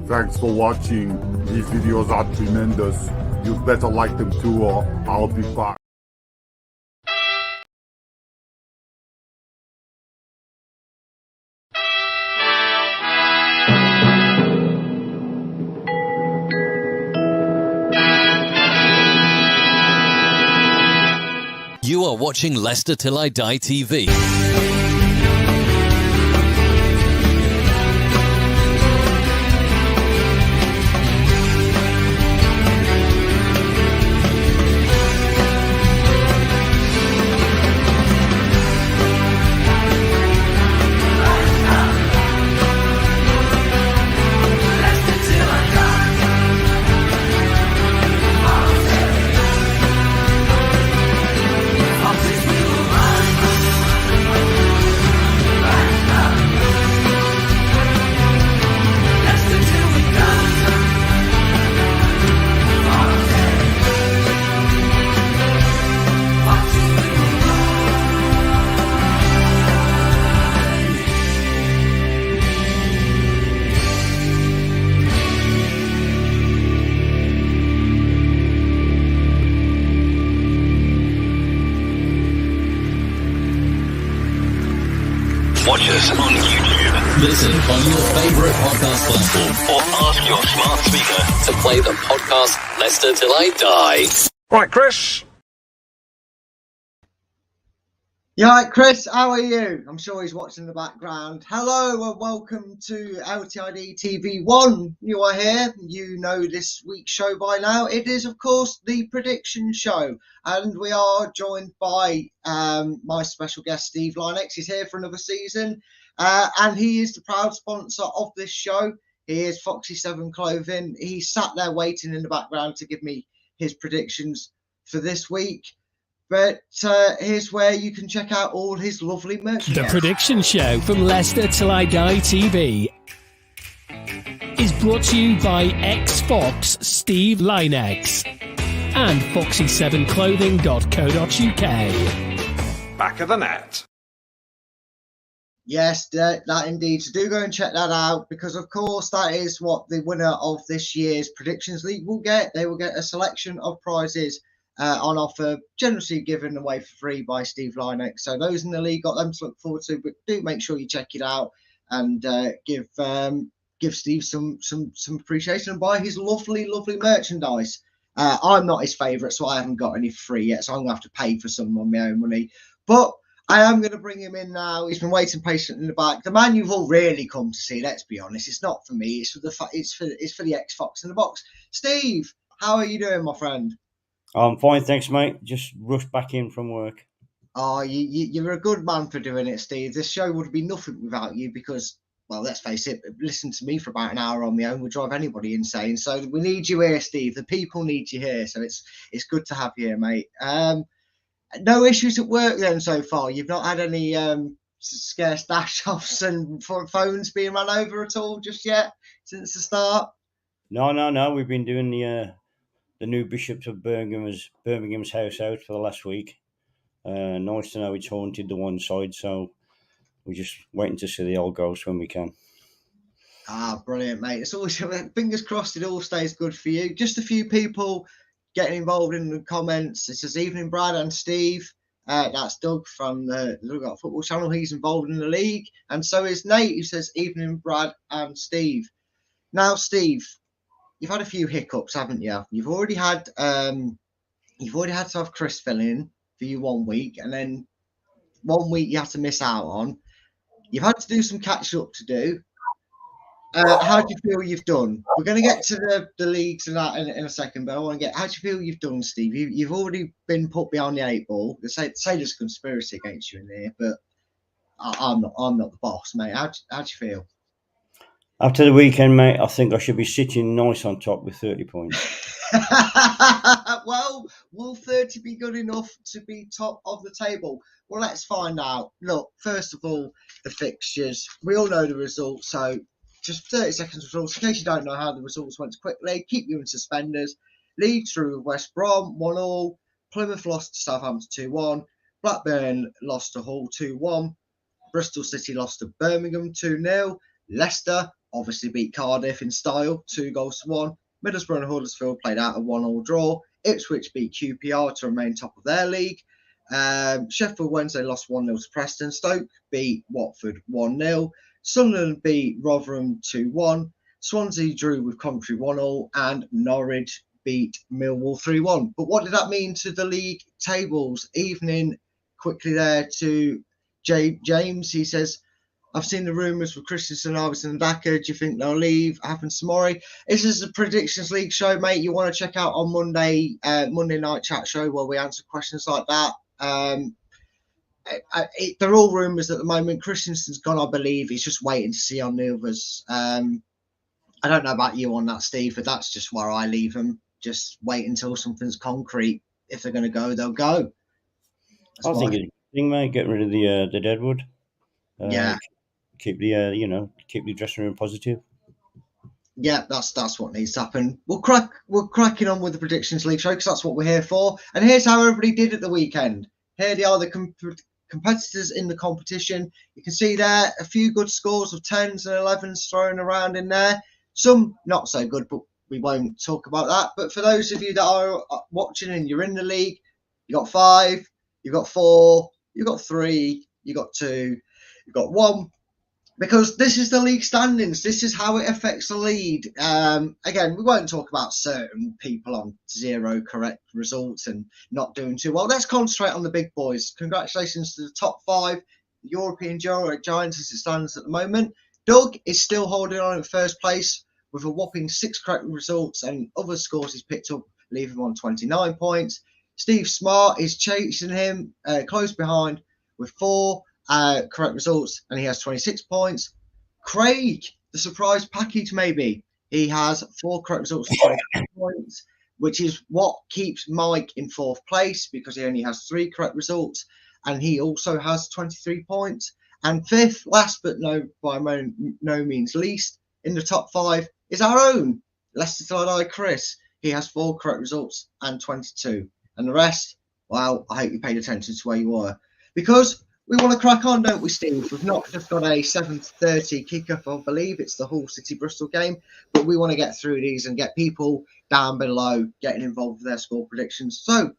Thanks for watching. These videos are tremendous. You better like them too, or I'll be back. You are watching Leicester Till I Die TV. Watch us on YouTube. Listen on your favourite podcast platform. Or ask your smart speaker To play the podcast Leicester Till I Die. Right, Chris. Yeah, right, Chris, how are you? I'm sure he's watching in the background. Hello and welcome to LTID TV 1. You are here. You know this week's show by now. It is, of course, the prediction show. And we are joined by my special guest, Steve Lynex. He's here for another season. And he is the proud sponsor of this show. He is Foxy7 Clothing. He's sat there waiting in the background to give me his predictions for this week. But here's where you can check out all his lovely merchandise. The prediction show from Leicester Till I Die TV is brought to you by ex-Fox Steve Lynex and foxy7clothing.co.uk. Back of the net. Yes, that indeed. So do go and check that out because, of course, that is what the winner of this year's Predictions League will get. They will get a selection of prizes on offer, generously given away for free by Steve Lynex. So those in the league got them to look forward to, but do make sure you check it out and give Steve some appreciation and buy his lovely merchandise. I'm not his favourite, so I haven't got any free yet, so I'm going to have to pay for some on my own money. But I am going to bring him in now. He's been waiting patiently in the back. The man you've all really come to see, let's be honest. It's not for me. It's for the ex-Fox in the box. Steve, how are you doing, my friend? I'm fine, thanks, mate. Just rushed back in from work. Oh, you're a good man for doing it, Steve. This show would be nothing without you because, well, let's face it, listen to me for about an hour on my own would drive anybody insane. So we need you here, Steve. The people need you here. So it's good to have you here, mate. No issues at work then so far? You've not had any scarce dash-offs and phones being run over at all just yet since the start? No. We've been doing the new Bishops of Birmingham's house out for the last week. Nice to know it's haunted the one side, so we're just waiting to see the old ghost when we can. Ah, brilliant, mate. It's always fingers crossed it all stays good for you. Just a few people getting involved in the comments. It says evening, Brad and Steve. That's Doug from the Look Out Football channel. He's involved in the league, and so is Nate, who says evening, Brad and Steve. Now, Steve, you've had a few hiccups, haven't you? You've already had to have Chris fill in for you 1 week, and then 1 week you had to miss out on. You've had to do some catch up to do. How do you feel you've done? We're going to get to the leagues and that in a second, but I want to get, how do you feel you've done, Steve? You've already been put behind the 8 ball. They say there's a conspiracy against you in here, but I'm not the boss, mate. How do you feel? After the weekend, mate, I think I should be sitting nice on top with 30 points. Well, will 30 be good enough to be top of the table? Well, let's find out. Look, first of all, the fixtures. We all know the results, so just 30 seconds results. In case you don't know how the results went quickly, keep you in suspenders. Leeds through West Brom 1-1. Plymouth lost to Southampton 2-1. Blackburn lost to Hull 2-1. Bristol City lost to Birmingham 2-0. Leicester obviously beat Cardiff in style, 2-1. Middlesbrough and Huddersfield played out a 1-1 draw. Ipswich beat QPR to remain top of their league. Sheffield Wednesday lost 1-0 to Preston. Stoke beat Watford 1-0. Sunderland beat Rotherham 2-1. Swansea drew with Coventry 1-0. And Norwich beat Millwall 3-1. But what did that mean to the league tables? Evening quickly there to James. He says, I've seen the rumours with Christensen, Iverson and Daka. Do you think they'll leave? Happens tomorrow. This is the Predictions League show, mate. You want to check out on Monday night chat show where we answer questions like that. They're all rumours at the moment. Christensen's gone, I believe. He's just waiting to see on the others. I don't know about you on that, Steve, but that's just where I leave them. Just wait until something's concrete. If they're going to go, they'll go. I think it's a good thing, mate. Getting rid of the deadwood. Yeah. Keep the dressing room positive. Yeah, that's what needs to happen. We're cracking on with the Predictions League show because that's what we're here for. And here's how everybody did at the weekend. Here they are, the competitors in the competition. You can see there a few good scores of 10s and 11s thrown around in there. Some not so good, but we won't talk about that. But for those of you that are watching and you're in the league, you got 5, you got 4, you got 3, you got 2, you got 1. Because this is the league standings. This is how it affects the lead. Again, we won't talk about certain people on 0 correct results and not doing too well. Let's concentrate on the big boys. Congratulations to the top 5 European Giants as it stands at the moment. Doug is still holding on in first place with a whopping 6 correct results, and other scores he's picked up, leaving him on 29 points. Steve Smart is chasing him close behind with 4 correct results, and he has 26 points. Craig, the surprise package maybe, he has 4 correct results and 26 points, which is what keeps Mike in 4th place because he only has 3 correct results, and he also has 23 points. And 5th, last but by no means least, in the top 5 is our own Leicester Till I Die Chris. He has 4 correct results and 22. And the rest, well, I hope you paid attention to where you were. Because we want to crack on, don't we, Steve? We've not just got a 7:30 kickoff, I believe. It's the Hull City-Bristol game. But we want to get through these and get people down below getting involved with their score predictions. So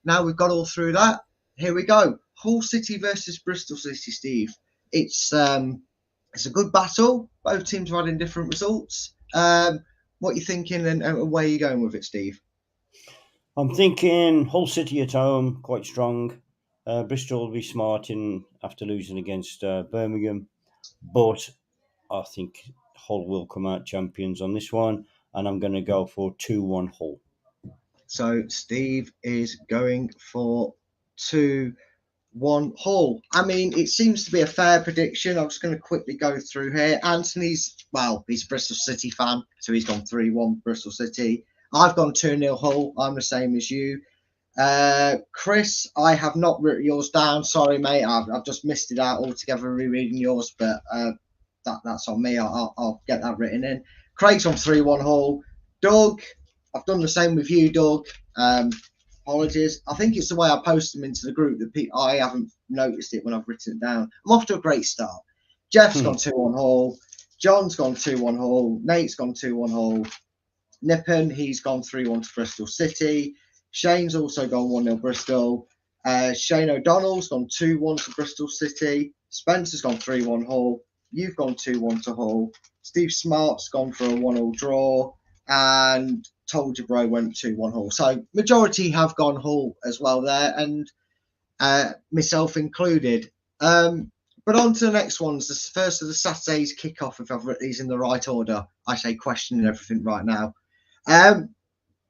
now we've got all through that. Here we go. Hull City versus Bristol City, Steve. It's a good battle. Both teams are having different results. What are you thinking and where are you going with it, Steve? I'm thinking Hull City at home, quite strong. Bristol will be smart after losing against Birmingham. But I think Hull will come out champions on this one. And I'm going to go for 2-1 Hull. So Steve is going for 2-1 Hull. I mean, it seems to be a fair prediction. I'm just going to quickly go through here. Anthony's, he's a Bristol City fan, so he's gone 3-1 Bristol City. I've gone 2-0 Hull. I'm the same as you. Chris, I have not written yours down. Sorry, mate. I've just missed it out altogether rereading yours, but that's on me. I'll get that written in. Craig's on 3-1 Hull. Doug, I've done the same with you, Doug. Apologies. I think it's the way I post them into the group that I haven't noticed it when I've written it down. I'm off to a great start. Jeff's gone 2-1 Hull. John's gone 2-1 Hull. Nate's gone 2-1 Hull. Nippon, he's gone 3-1 to Bristol City. Shane's also gone 1-0 Bristol. Shane O'Donnell's gone 2-1 to Bristol City. Spencer's gone 3-1 Hull. You've gone 2-1 to Hull. Steve Smart's gone for a 1-0 draw. And Told You Bro went 2-1 Hull. So majority have gone Hull as well there, and myself included. But on to the next ones. The first of the Saturday's kickoff, if I've written these in the right order. I say questioning everything right now.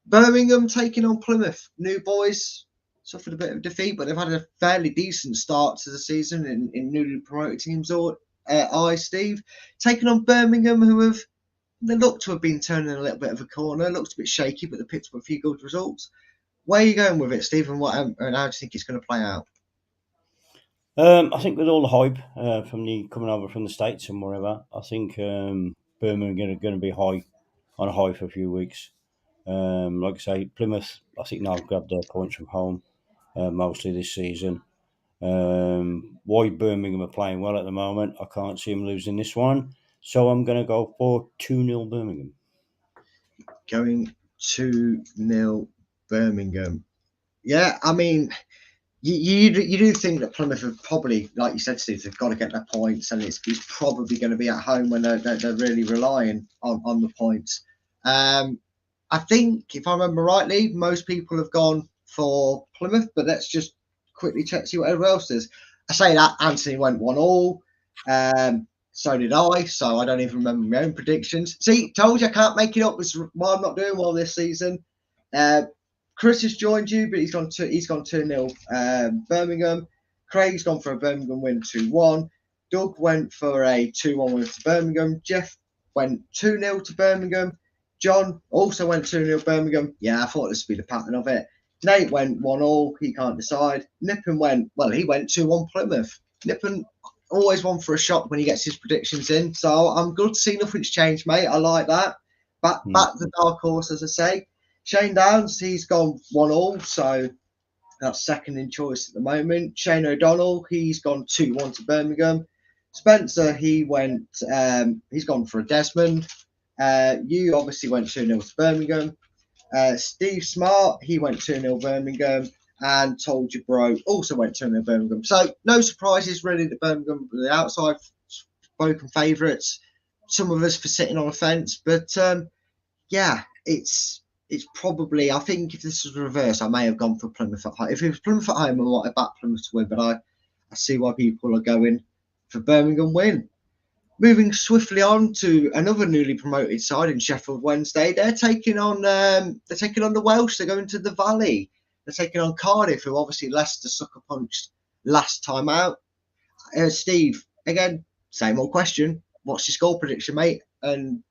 Birmingham taking on Plymouth. New boys suffered a bit of defeat, but they've had a fairly decent start to the season in newly promoted teams. Steve, taking on Birmingham, who they look to have been turning a little bit of a corner. Looks a bit shaky, but they picked up a few good results. Where are you going with it, Steve, and how do you think it's going to play out? I think with all the hype coming over from the States and wherever, I think Birmingham are going to be on a high for a few weeks. Like I say, Plymouth, I think now have grabbed their points from home mostly this season. Why Birmingham are playing well at the moment, I can't see them losing this one. So I'm going to go for 2-0 Birmingham. Going 2-0 Birmingham. Yeah, I mean, you do think that Plymouth have probably, like you said, Steve, they've got to get their points, and it's probably going to be at home when they're really relying on the points. I think, if I remember rightly, most people have gone for Plymouth, but let's just quickly check, see what everyone else does. I say that Anthony went 1-1. So did I. So I don't even remember my own predictions. See, told you I can't make it up. This is why I'm not doing well this season. Chris has joined you, but he's gone 2-0 Birmingham. Craig's gone for a Birmingham win 2-1. Doug went for a 2-1 win to Birmingham. Jeff went 2-0 to Birmingham. John also went 2-0 Birmingham. Yeah, I thought this would be the pattern of it. Nate went 1-1. He can't decide. Nippon he went 2-1 Plymouth. Nippon always one for a shot when he gets his predictions in. So I'm good to see nothing's changed, mate. I like that. Back the dark horse, as I say. Shane Downs, he's gone 1-1. So that's second in choice at the moment. Shane O'Donnell, he's gone 2-1 to Birmingham. Spencer, he's gone for a Desmond. You obviously went 2-0 to Birmingham. Steve Smart, he went 2-0 Birmingham. And Told You Bro also went 2-0 Birmingham. So no surprises really that Birmingham were the outside spoken favourites. Some of us for sitting on a fence. But yeah, it's probably, I think if this was reversed, I may have gone for Plymouth at home. If it was Plymouth at home, I might have backed Plymouth to win. But I see why people are going for Birmingham win. Moving swiftly on to another newly promoted side in Sheffield Wednesday. They're taking on the Welsh. They're going to the Valley. They're taking on Cardiff, who obviously Leicester sucker punched last time out. Steve, again, same old question. What's your score prediction, mate? And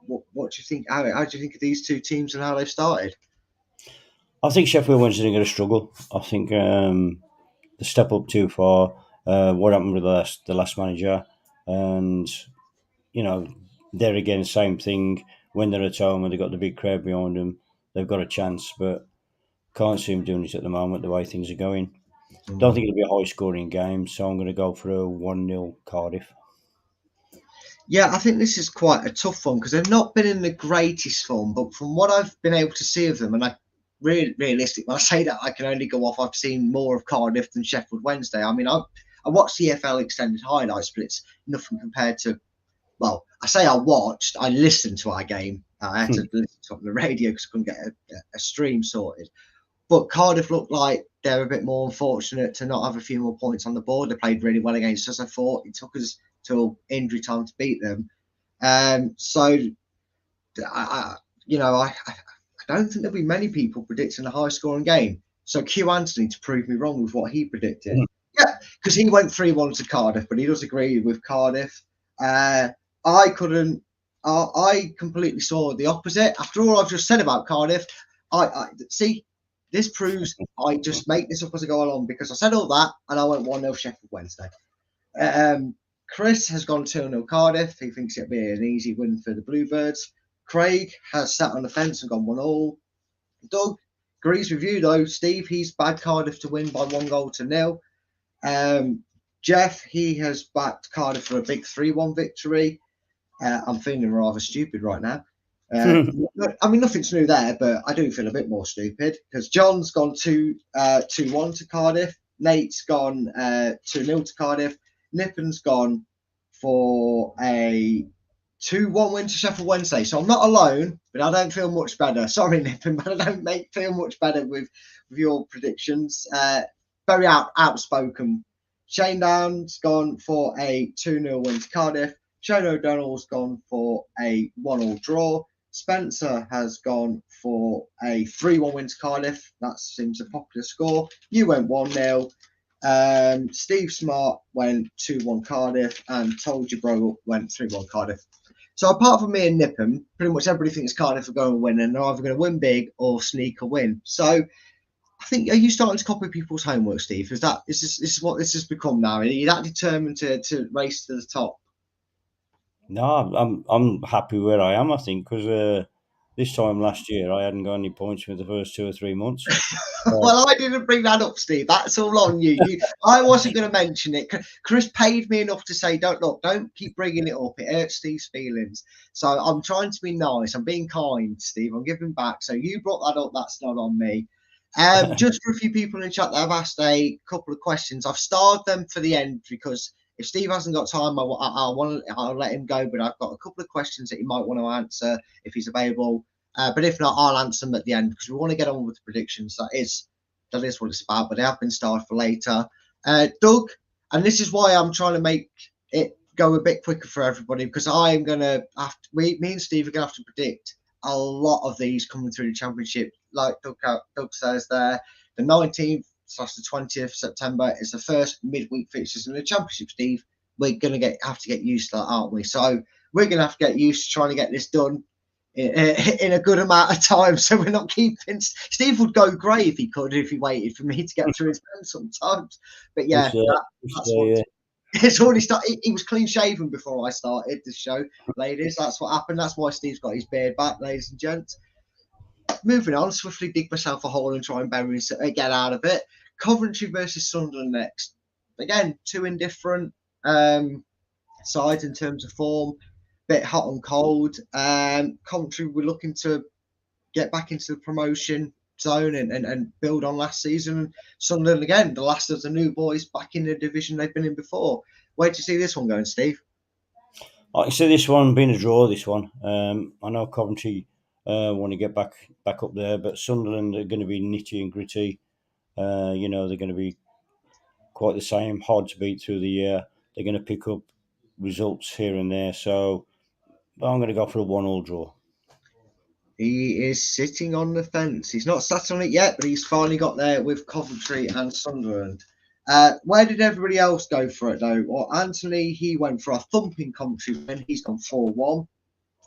what do you think? How do you think of these two teams and how they've started? I think Sheffield Wednesday are going to struggle. I think the step up too far. What happened with the last manager, and there again, same thing. When they're at home and they've got the big crowd behind them, they've got a chance, but can't see them doing it at the moment. The way things are going, don't think it'll be a high scoring game. So I'm going to go for a 1-0 Cardiff. Yeah, I think this is quite a tough one because they've not been in the greatest form, but from what I've been able to see of them, and I realistic when I say that, I can only go off. I've seen more of Cardiff than Sheffield Wednesday. I mean, I watched the EFL extended highlights, but it's nothing compared to. Well, I say I watched. I listened to our game. I had to listen to it on the radio because I couldn't get a stream sorted. But Cardiff looked like they're a bit more unfortunate to not have a few more points on the board. They played really well against us. I thought it took us till injury time to beat them. So I don't think there'll be many people predicting a high-scoring game. So Q Anthony to prove me wrong with what he predicted. Yeah, because he went 3-1 to Cardiff, but he does agree with Cardiff. I completely saw the opposite. After all I've just said about Cardiff, I see. This proves I just make this up as I go along because I said all that and I went 1-0 Sheffield Wednesday. Chris has gone 2-0 Cardiff. He thinks it'll be an easy win for the Bluebirds. Craig has sat on the fence and gone 1-1. Doug agrees with you though. Steve, he's backed Cardiff to win by 1-0. Jeff, he has backed Cardiff for a big 3-1 victory. I'm feeling rather stupid right now. I mean, nothing's new there, but I do feel a bit more stupid because John's gone 2-1 to Cardiff. Nate's gone 2-0 to Cardiff. Nippon's gone for a 2-1 win to Sheffield Wednesday. So I'm not alone, but I don't feel much better. Sorry, Nippon, but I don't feel much better with your predictions. Very outspoken. Shane Downs gone for a 2-0 win to Cardiff. Shane O'Donnell's gone for a 1-1 draw. Spencer has gone for a 3-1 win to Cardiff. That seems a popular score. You went 1-0. Steve Smart went 2-1 Cardiff, and Told You Bro went 3-1 Cardiff. So apart from me and Nippon, pretty much everybody thinks Cardiff are going to win, and they're either going to win big or sneak a win. So I think, are you starting to copy people's homework, Steve? Is this what this has become now? Are you that determined to race to the top? No, I'm happy where I am. I think because this time last year, I hadn't got any points for the first 2 or 3 months. Well, I didn't bring that up, Steve. That's all on you. I wasn't going to mention it. Chris paid me enough to say, don't keep bringing it up. It hurts Steve's feelings. So I'm trying to be nice. I'm being kind, Steve. I'm giving back. So you brought that up. That's not on me. Just for a few people in the chat that have asked a couple of questions, I've starred them for the end because if Steve hasn't got time, I'll let him go. But I've got a couple of questions that he might want to answer if he's available. But if not, I'll answer them at the end because we want to get on with the predictions. That is what it's about. But they have been started for later. Doug, and this is why I'm trying to make it go a bit quicker for everybody because I am going to have to, me and Steve are going to have to predict a lot of these coming through the championship. Like Doug says there, the 19th / the 20th September is the first midweek fixtures in the championship, Steve. We're going to have to get used to that, aren't we? So we're going to have to get used to trying to get this done in a good amount of time, so we're not keeping. Steve would go grey if he waited for me to get through his pen sometimes. But yeah, it's already started. He was clean shaven before I started the show, ladies. That's what happened. That's why Steve's got his beard back, ladies and gents. Moving on, swiftly dig myself a hole and try and get out of it. Coventry versus Sunderland next. Again, two indifferent sides in terms of form. Bit hot and cold. Coventry were looking to get back into the promotion zone and build on last season. Sunderland, again, the last of the new boys back in the division they've been in before. Where do you see this one going, Steve? I see this one being a draw, this one. I know Coventry want to get back up there, but Sunderland are going to be nitty and gritty. They're going to be quite the same, hard to beat through the year. They're going to pick up results here and there. So I'm going to go for a 1-1 draw. He is sitting on the fence. He's not sat on it yet, but he's finally got there with Coventry and Sunderland. Where did everybody else go for it, though? Well, Anthony, he went for a thumping Coventry win. He's gone 4-1.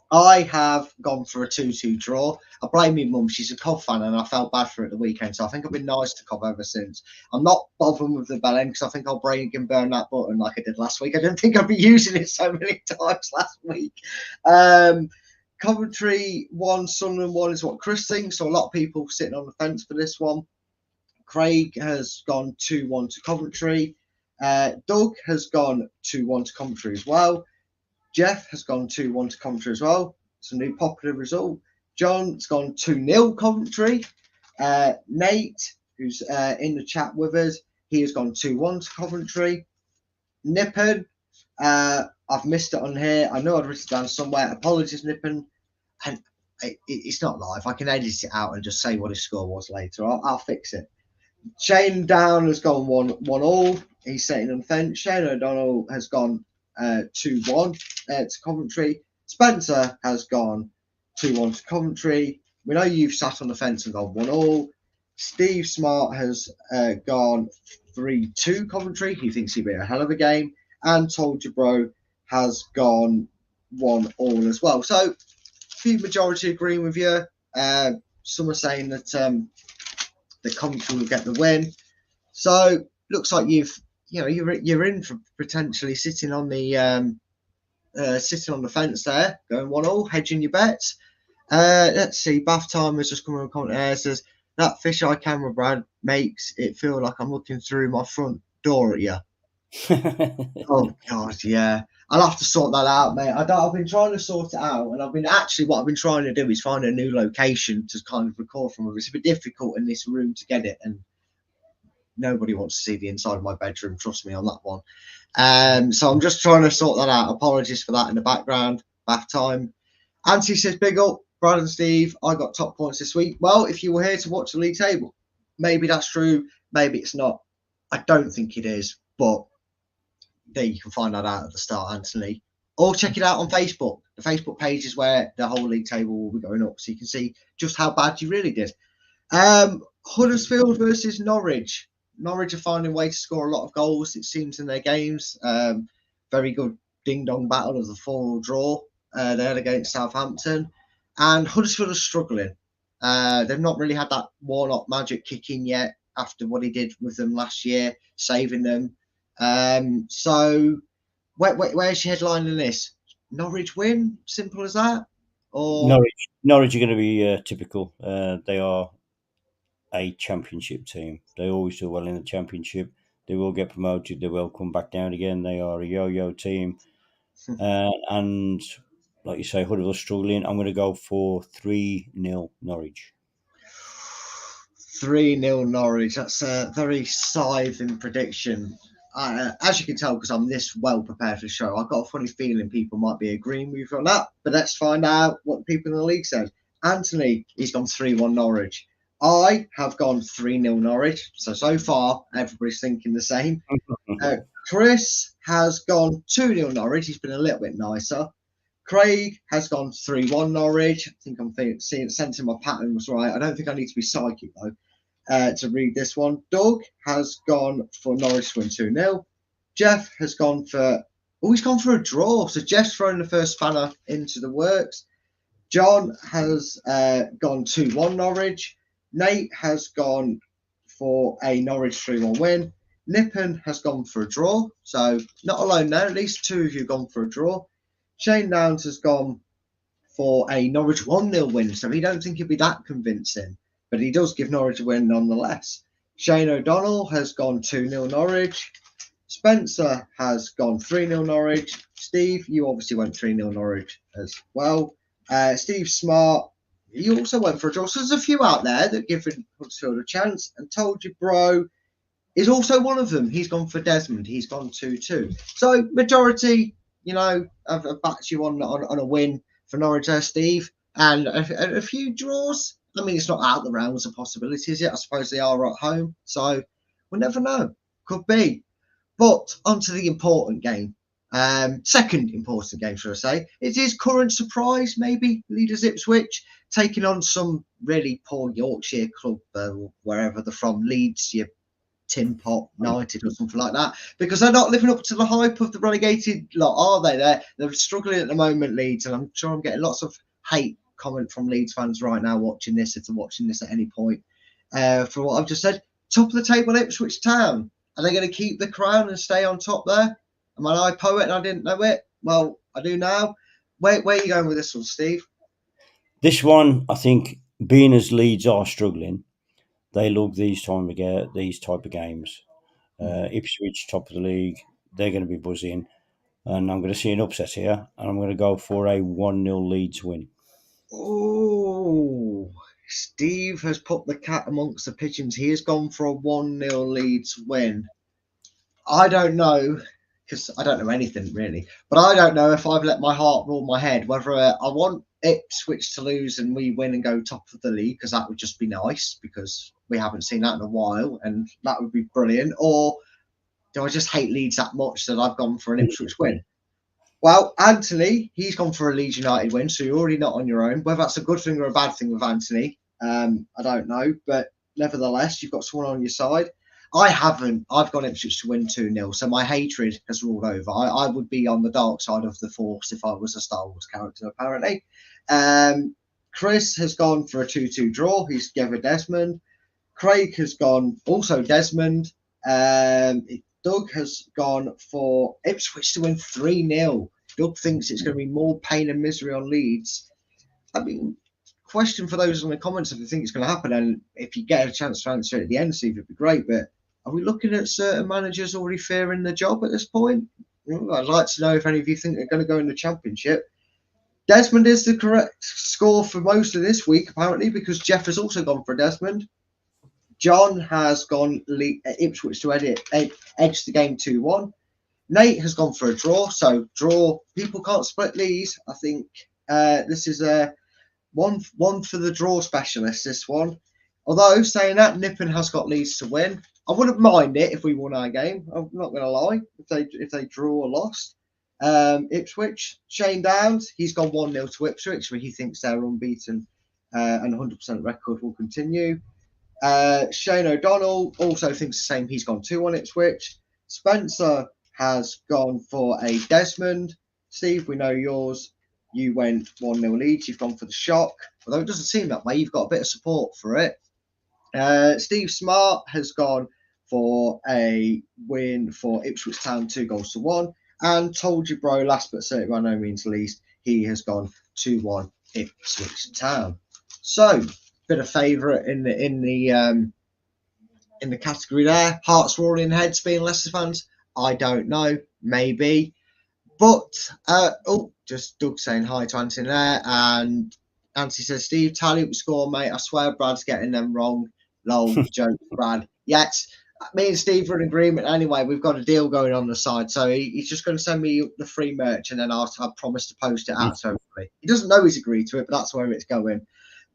I have gone for a 2-2 draw. I blame my mum. She's a Cov fan, and I felt bad for her at the weekend. So I think I've been nice to Cov ever since. I'm not bothering with the bell end because I think I'll break and burn that button like I did last week. I didn't think I'd be using it so many times last week. Coventry 1, Sunderland 1 is what Chris thinks. So a lot of people sitting on the fence for this one. Craig has gone 2-1 to Coventry. Doug has gone 2-1 to Coventry as well. Jeff has gone 2-1 to Coventry as well. It's a new popular result. John's gone 2-0 Coventry. Nate, who's in the chat with us, he has gone 2-1 to Coventry. Nippon, I've missed it on here. I know I'd written it down somewhere. Apologies, Nippon. And it's not live. I can edit it out and just say what his score was later. I'll fix it. Shane Down has gone 1-1. He's sitting on the fence. Shane O'Donnell has gone 2-1 to Coventry. Spencer has gone 2-1 to Coventry. We know you've sat on the fence and gone 1-1. Steve Smart has gone 3-2 Coventry. He thinks he'll be a hell of a game. And Told You Bro has gone 1-1 as well. So, a few majority agreeing with you. Some are saying that the Coventry will get the win. So, looks like you're in for potentially sitting on the fence there, going 1-1, hedging your bets. Let's see. Bath Time has just come on comment there. Says that fisheye camera, Brad, makes it feel like I'm looking through my front door at you. Oh God, yeah. I'll have to sort that out, mate. I've been trying to sort it out, and what I've been trying to do is find a new location to kind of record from. It's a bit difficult in this room to get it, and nobody wants to see the inside of my bedroom. Trust me on that one. So I'm just trying to sort that out. Apologies for that in the background. Bath Time. Anthony says, big up, Brad and Steve. I got top points this week. Well, if you were here to watch the league table, maybe that's true. Maybe it's not. I don't think it is, but there you can find that out at the start, Anthony. Or check it out on Facebook. The Facebook page is where the whole league table will be going up, so you can see just how bad you really did. Huddersfield versus Norwich. Norwich are finding a way to score a lot of goals, it seems, in their games. Very good ding-dong battle of the 4-4 draw there against Southampton. And Huddersfield are struggling. They've not really had that Warnock magic kick in yet after what he did with them last year, saving them. So where's your headline in this? Norwich win? Simple as that? Or Norwich are going to be typical. They are a championship team. They always do well in the championship. They will get promoted. They will come back down again. They are a yo-yo team. And like you say, Huddersfield struggling. I'm going to go for 3-0 Norwich. 3-0 Norwich. That's a very scything prediction. As you can tell, because I'm this well prepared for the show, I've got a funny feeling people might be agreeing with you on that. But let's find out what the people in the league said. Anthony, he's gone 3-1 Norwich. I have gone 3-0 Norwich. So far, everybody's thinking the same. Chris has gone 2-0 Norwich. He's been a little bit nicer. Craig has gone 3-1 Norwich. I think I'm sensing my pattern was right. I don't think I need to be psychic, though, to read this one. Doug has gone for Norwich to win 2-0. Jeff has gone for... Oh, he's gone for a draw. So Jeff's thrown the first spanner into the works. John has gone 2-1 Norwich. Nate has gone for a Norwich 3-1 win. Nippon has gone for a draw. So not alone there. At least two of you have gone for a draw. Shane Downs has gone for a Norwich 1-0 win. So he don't think he'll be that convincing. But he does give Norwich a win nonetheless. Shane O'Donnell has gone 2-0 Norwich. Spencer has gone 3-0 Norwich. Steve, you obviously went 3-0 Norwich as well. Steve Smart, you also went for a draw. So there's a few out there that give Huddersfield a chance. And Told You Bro is also one of them. He's gone for Desmond. He's gone 2-2. So majority, I've backed you on a win for Norwich there, Steve. And a few draws. I mean, it's not out of the realms of possibilities yet. I suppose they are at home. So we'll never know. Could be. But onto the important game. Second important game, should I say. It is current surprise, maybe, leaders Ipswich, taking on some really poor Yorkshire club, wherever they're from, Leeds, your Tin Pot United or something like that, because they're not living up to the hype of the relegated lot, are they? They're struggling at the moment, Leeds, and I'm sure I'm getting lots of hate comment from Leeds fans right now watching this, if they're watching this at any point, for what I've just said. Top of the table, Ipswich Town. Are they going to keep the crown and stay on top there? Am I a poet and I didn't know it? Well, I do now. Where are you going with this one, Steve? This one, I think, being as Leeds are struggling, they love these type of games. Ipswich, top of the league, they're going to be buzzing. And I'm going to see an upset here. And I'm going to go for a 1-0 Leeds win. Oh, Steve has put the cat amongst the pigeons. He has gone for a 1-0 Leeds win. I don't know, because I don't know anything really, but I don't know if I've let my heart rule my head, whether I want Ipswich to lose and we win and go top of the league, because that would just be nice, because we haven't seen that in a while, and that would be brilliant, or do I just hate Leeds that much that I've gone for an Ipswich win? Well, Anthony, he's gone for a Leeds United win, so you're already not on your own. Whether that's a good thing or a bad thing with Anthony, I don't know, but nevertheless, you've got someone on your side. I haven't. I've gone Ipswich to win 2-0, so my hatred has ruled over. I would be on the dark side of the Force if I was a Star Wars character, apparently. Chris has gone for a 2-2 draw. He's given Desmond. Craig has gone also Desmond. Doug has gone for Ipswich to win 3-0. Doug thinks it's going to be more pain and misery on Leeds. I mean, question for those in the comments if you think it's going to happen, and if you get a chance to answer it at the end, Steve, it'd be great. But are we looking at certain managers already fearing the job at this point? I'd like to know if any of you think they're going to go in the Championship. Desmond is the correct score for most of this week, apparently, because Jeff has also gone for Desmond. John has gone Ipswich to edge the game 2-1. Nate has gone for a draw. So draw. People can't split these. I think this is a one for the draw specialist, this one. Although, saying that, Nippon has got Leeds to win. I wouldn't mind it if we won our game. I'm not going to lie. If they draw or lost. Ipswich, Shane Downs, he's gone 1-0 to Ipswich, where he thinks their unbeaten and 100% record will continue. Shane O'Donnell also thinks the same. He's gone 2-1 Ipswich. Spencer has gone for a Desmond. Steve, we know yours. You went 1-0 Leeds. You've gone for the shock. Although it doesn't seem that way, you've got a bit of support for it. Steve Smart has gone for a win for Ipswich Town, 2-1. And Told You Bro, last but certainly by no means least, he has gone 2-1 Ipswich Town. So, bit of favourite in the category there. Hearts rolling, heads being Leicester fans. I don't know, maybe. But just Doug saying hi to Anthony there, and Anthony says, Steve, tally up the score, mate. I swear Brad's getting them wrong. Lol, joke, Brad. Yes, me and Steve are in agreement anyway. We've got a deal going on the side, so he's just going to send me the free merch, and then I promise to post it out to everybody. He doesn't know he's agreed to it, but that's where it's going.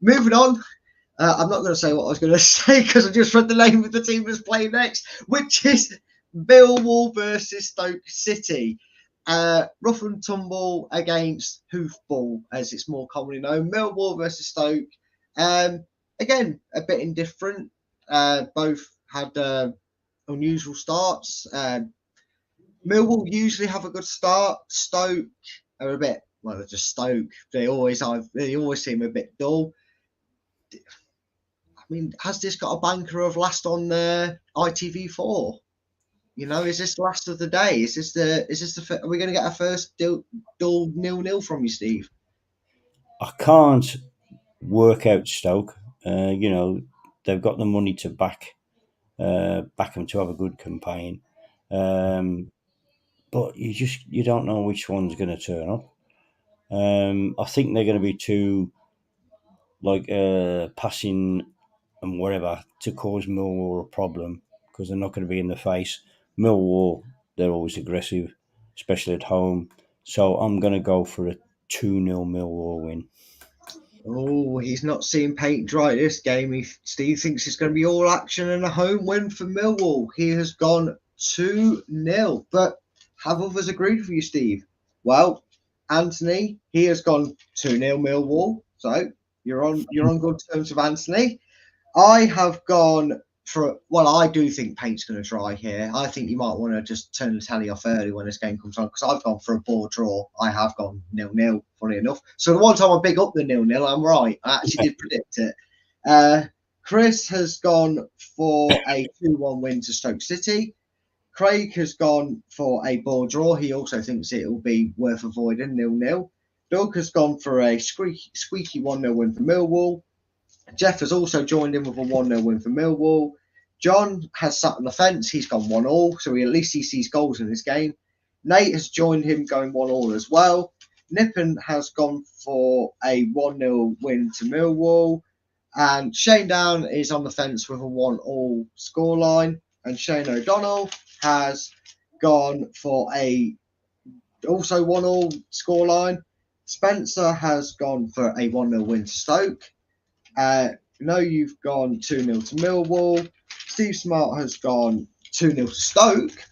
Moving on. I'm not going to say what I was going to say because I just read the name of the team that's playing next, which is Millwall versus Stoke City. Rough and tumble against hoofball, as it's more commonly known. Millwall versus Stoke. Again, a bit indifferent. Both had unusual starts. Millwall usually have a good start. Stoke are a bit, well, they're just Stoke. They always seem a bit dull. I mean, has this got a banker of last on ITV4? You know, is this the last of the day? Are we going to get our first dull 0-0 from you, Steve? I can't work out Stoke. You know, they've got the money to back them to have a good campaign. But you don't know which one's going to turn up. I think they're going to be too passing and whatever to cause Millwall a problem because they're not going to be in the face. Millwall, they're always aggressive, especially at home. So I'm going to go for a 2-0 Millwall win. Oh, he's not seeing paint dry this game. Steve thinks it's going to be all action and a home win for Millwall. He has gone 2-0. But have others agreed with you, Steve? Well, Anthony, he has gone 2-0 Millwall. So you're on good terms with Anthony. I have gone for, well, I do think paint's going to dry here. I think you might want to just turn the tally off early when this game comes on because I've gone for a ball draw. I have gone 0-0, funny enough. So the one time I big up the 0-0, I'm right. I actually did predict it. Chris has gone for a 2-1 win to Stoke City. Craig has gone for a ball draw. He also thinks it will be worth avoiding, 0-0. Doug has gone for a squeaky 1-0 win for Millwall. Jeff has also joined in with a 1-0 win for Millwall. John has sat on the fence. He's gone 1-1, so at least he sees goals in this game. Nate has joined him going 1-1 as well. Nippon has gone for a 1-0 win to Millwall. And Shane Down is on the fence with a 1-1 scoreline. And Shane O'Donnell has gone for a also 1-1 scoreline. Spencer has gone for a 1-0 win to Stoke. You've gone 2-0 to Millwall. Steve Smart has gone 2-0 to Stoke.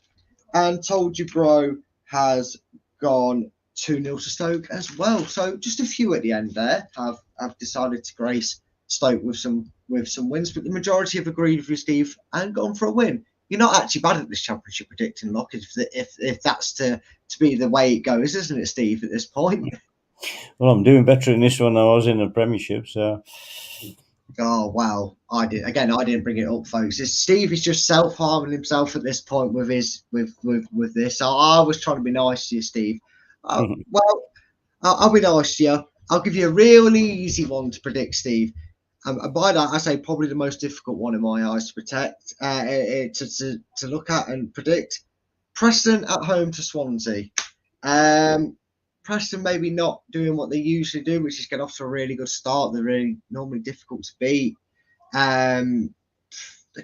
And Told You Bro has gone 2-0 to Stoke as well. So just a few at the end there have decided to grace Stoke with some wins, but the majority have agreed with you, Steve, and gone for a win. You're not actually bad at this championship predicting, Lock, if that's to be the way it goes, isn't it, Steve, at this point? Well, I'm doing better in this one than I was in the Premiership, so... Oh, wow. I didn't bring it up, folks. Steve is just self-harming himself at this point with this. So I was trying to be nice to you, Steve. Well, I'll be nice to you. I'll give you a really easy one to predict, Steve. And by that, I say probably the most difficult one in my eyes to protect, to look at and predict. Preston at home to Swansea. Preston maybe not doing what they usually do, which is get off to a really good start. They're really normally difficult to beat. They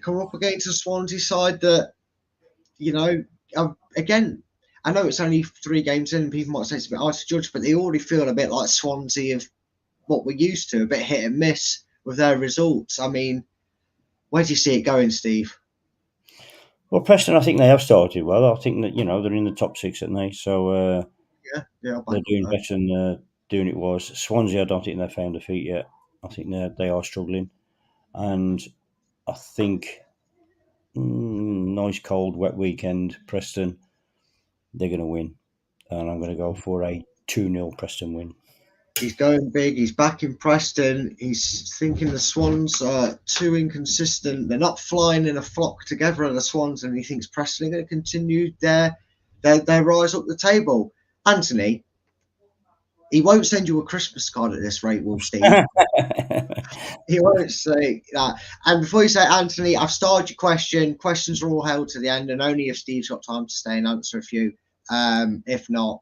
come up against a Swansea side that, again, I know it's only 3 games in and people might say it's a bit hard to judge, but they already feel a bit like Swansea of what we're used to, a bit hit and miss with their results. I mean, where do you see it going, Steve? Well, Preston, I think they have started well. I think that, they're in the top 6, aren't they? So Yeah, they're doing better than doing it was. Swansea, I don't think they've found their feet yet. I think they are struggling. And I think nice, cold, wet weekend, Preston, they're going to win. And I'm going to go for a 2-0 Preston win. He's going big. He's back in Preston. He's thinking the Swans are too inconsistent. They're not flying in a flock together, the Swans, and he thinks Preston are going to continue their rise up the table. Anthony, He won't send you a Christmas card at this rate, will Steve? He won't say that. And before you say, Anthony, I've started your question. Questions are all held to the end, and only if Steve's got time to stay and answer a few. If not,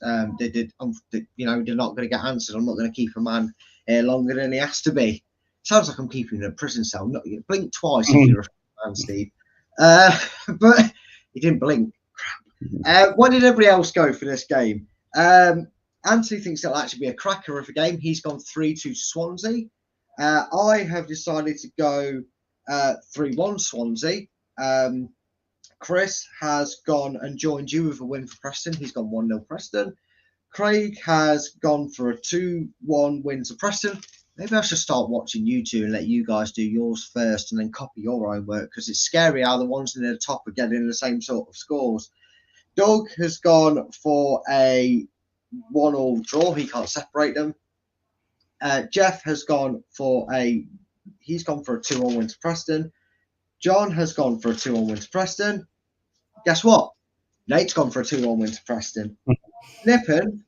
they're not going to get answered. I'm not going to keep a man here longer than he has to be. Sounds like I'm keeping him in a prison cell. Not blink twice if you're a man, Steve. But he didn't blink. Crap. What did everybody else go for this game? Anthony thinks it'll actually be a cracker of a game. He's gone 3-2 to Swansea. I have decided to go 3-1 Swansea. Chris has gone and joined you with a win for Preston. He's gone 1-0 Preston. Craig has gone for a 2-1 win to Preston. Maybe I should start watching you two and let you guys do yours first and then copy your own work, because it's scary how the ones near the top are getting the same sort of scores. Doug has gone for a 1-1 draw. He can't separate them. Jeff has gone for a 2-1 win to Preston. John has gone for a 2-1 win to Preston. Guess what? Nate's gone for a 2-1 win to Preston. Nippon,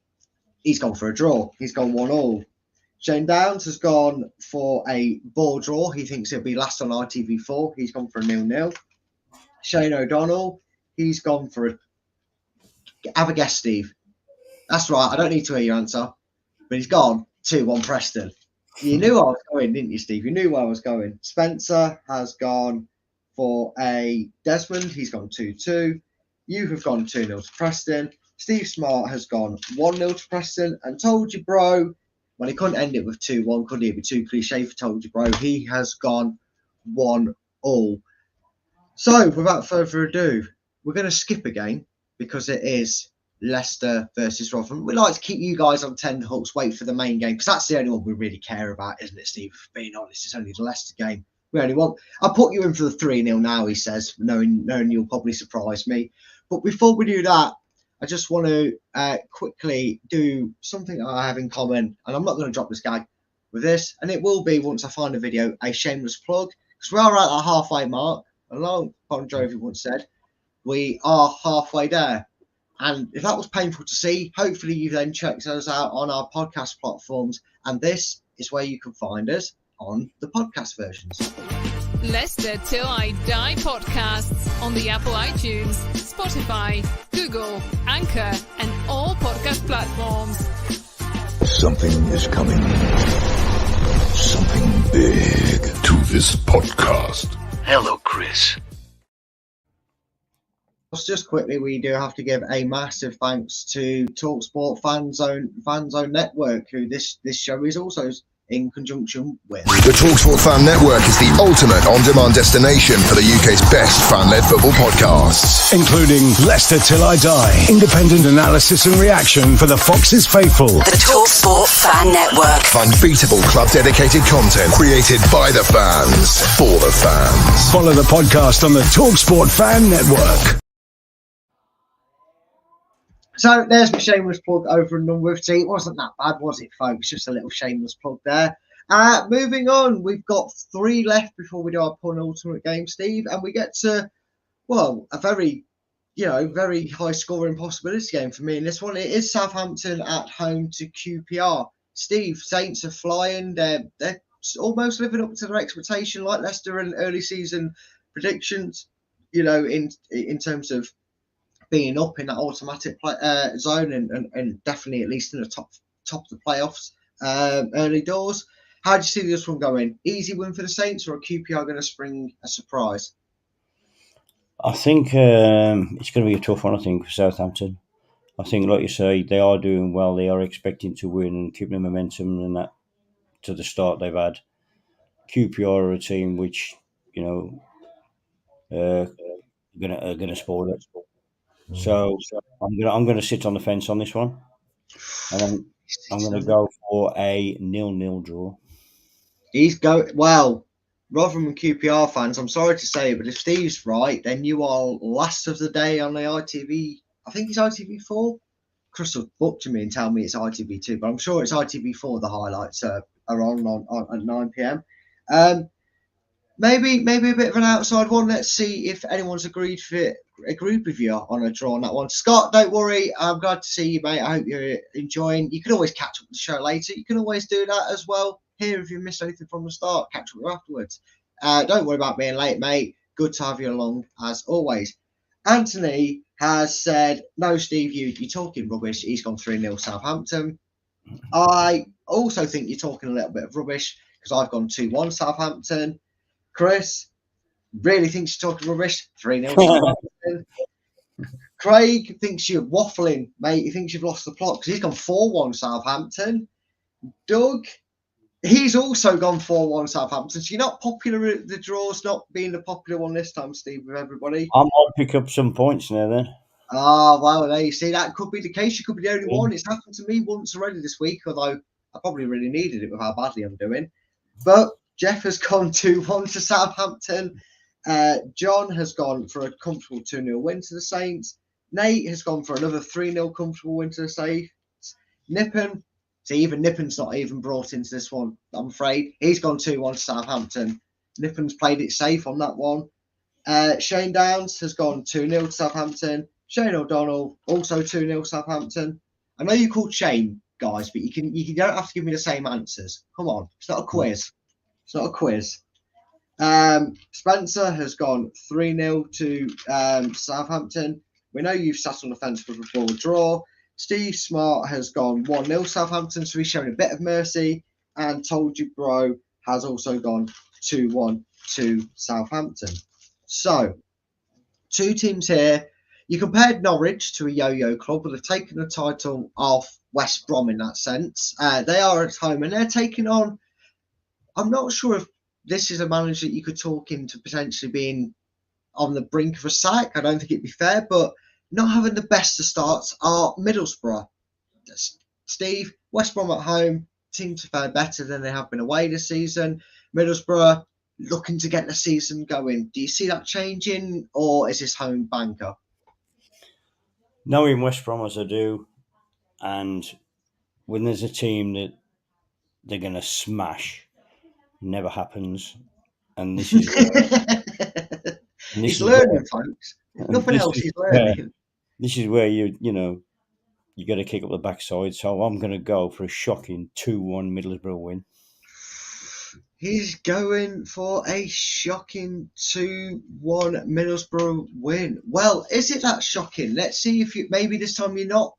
he's gone for a draw. He's gone 1-1. Shane Downs has gone for a ball draw. He thinks it'll be last on ITV4. He's gone for a 0-0. Shane O'Donnell, he's gone for a... Have a guess, Steve. That's right. I don't need to hear your answer. But he's gone 2-1 Preston. You knew I was going, didn't you, Steve? You knew where I was going. Spencer has gone for a Desmond. He's gone 2-2. You have gone 2-0 to Preston. Steve Smart has gone 1-0 to Preston. And Told You Bro, well, he couldn't end it with 2-1, could he? It'd be too cliche for Told You Bro. He has gone 1-1. So, without further ado, we're going to skip a game because it is Leicester versus Rotherham. We like to keep you guys on tenterhooks, wait for the main game, because that's the only one we really care about, isn't it, Steve? Being honest, it's only the Leicester game. We only want... I'll put you in for the 3-0 now, he says, knowing you'll probably surprise me. But before we do that, I just want to quickly do something I have in common, and I'm not going to drop this gag with this, and it will be, once I find a video, a shameless plug, because we are at the halfway mark. Along Bon Jovi once said, we are halfway there. And if that was painful to see, hopefully you then checked us out on our podcast platforms, and this is where you can find us on the podcast versions. Leicester Till I Die podcasts on the Apple iTunes, Spotify, Google, Anchor, and all podcast platforms. Something is coming. Something big to this podcast. Hello, Chris. Just quickly, we do have to give a massive thanks to TalkSport Fan Zone Network, who this show is also in conjunction with. The TalkSport Fan Network is the ultimate on-demand destination for the UK's best fan-led football podcasts, including Leicester Till I Die, independent analysis and reaction for the Foxes faithful. The TalkSport Fan Network. Unbeatable club-dedicated content created by the fans, for the fans. Follow the podcast on the TalkSport Fan Network. So there's my shameless plug over a number of teams. It wasn't that bad, was it, folks? Just a little shameless plug there. Moving on, we've got 3 left before we do our penultimate game, Steve, and we get to, well, a very, very high scoring possibility game for me in this one. It is Southampton at home to QPR. Steve, Saints are flying. They're almost living up to their expectation, like Leicester and early season predictions. In terms of being up in that automatic zone and definitely at least in the top of the playoffs early doors. How do you see this one going? Easy win for the Saints, or are QPR going to spring a surprise? I think it's going to be a tough one, I think, for Southampton. I think, like you say, they are doing well. They are expecting to win and keep the momentum and that to the start they've had. QPR are a team which, are going to spoil it. So I'm going to sit on the fence on this one, and I'm going to go for a 0-0 draw. Rotherham and QPR fans, I'm sorry to say, but if Steve's right, then you are last of the day on the ITV. I think it's ITV4. Crystal book to me and tell me it's ITV2, but I'm sure it's ITV4. The highlights are on at 9 p.m. maybe a bit of an outside one. Let's see if anyone's agreed with you on a draw on that one. Scott, don't worry. I'm glad to see you, mate. I hope you're enjoying. You can always catch up with the show later. You can always do that as well. Here, if you missed anything from the start, catch up with afterwards. Don't worry about being late, mate. Good to have you along as always. Anthony has said, no, Steve, you're talking rubbish. He's gone 3-0 Southampton. I also think you're talking a little bit of rubbish because I've gone 2-1 Southampton. Chris really thinks you're talking rubbish. 3-0 Southampton. Craig thinks you're waffling, mate. He thinks you've lost the plot because he's gone 4-1 Southampton. Doug, he's also gone 4-1 Southampton. So you're not popular at the draws, not being the popular one this time, Steve, with everybody. I might pick up some points now then. Oh, well, there you see. That could be the case. You could be the only one. It's happened to me once already this week, although I probably really needed it with how badly I'm doing. But Jeff has gone 2-1 to Southampton. John has gone for a comfortable 2-0 win to the Saints. Nate has gone for another 3-0 comfortable win to the Saints. Nippon, see, even Nippon's not even brought into this one, I'm afraid. He's gone 2-1 to Southampton. Nippon's played it safe on that one. Shane Downs has gone 2-0 to Southampton. Shane O'Donnell, also 2-0 Southampton. I know you called Shane, guys, but you don't have to give me the same answers. Come on, it's not a quiz. It's not a quiz. Spencer has gone 3-0 to Southampton. We know you've sat on the fence for a forward draw. Steve Smart has gone 1-0 Southampton, so he's shown a bit of mercy. And Told You Bro has also gone 2-1 to Southampton. So, two teams here. You compared Norwich to a yo-yo club, but they've taken the title off West Brom in that sense. They are at home and they're taking on, I'm not sure if this is a manager that you could talk into potentially being on the brink of a sack. I don't think it'd be fair, but not having the best of starts are Middlesbrough. Steve, West Brom at home seem to fare better than they have been away this season. Middlesbrough looking to get the season going. Do you see that changing, or is this home banker? Knowing West Brom as I do, and when there's a team that they're going to smash, never happens. And this is he's learning, folks. Nothing else, he's learning. This is where you got to kick up the backside. So I'm going to go for a shocking 2-1 Middlesbrough win. He's going for a shocking 2-1 Middlesbrough win. Well, is it that shocking? Let's see if maybe this time you're not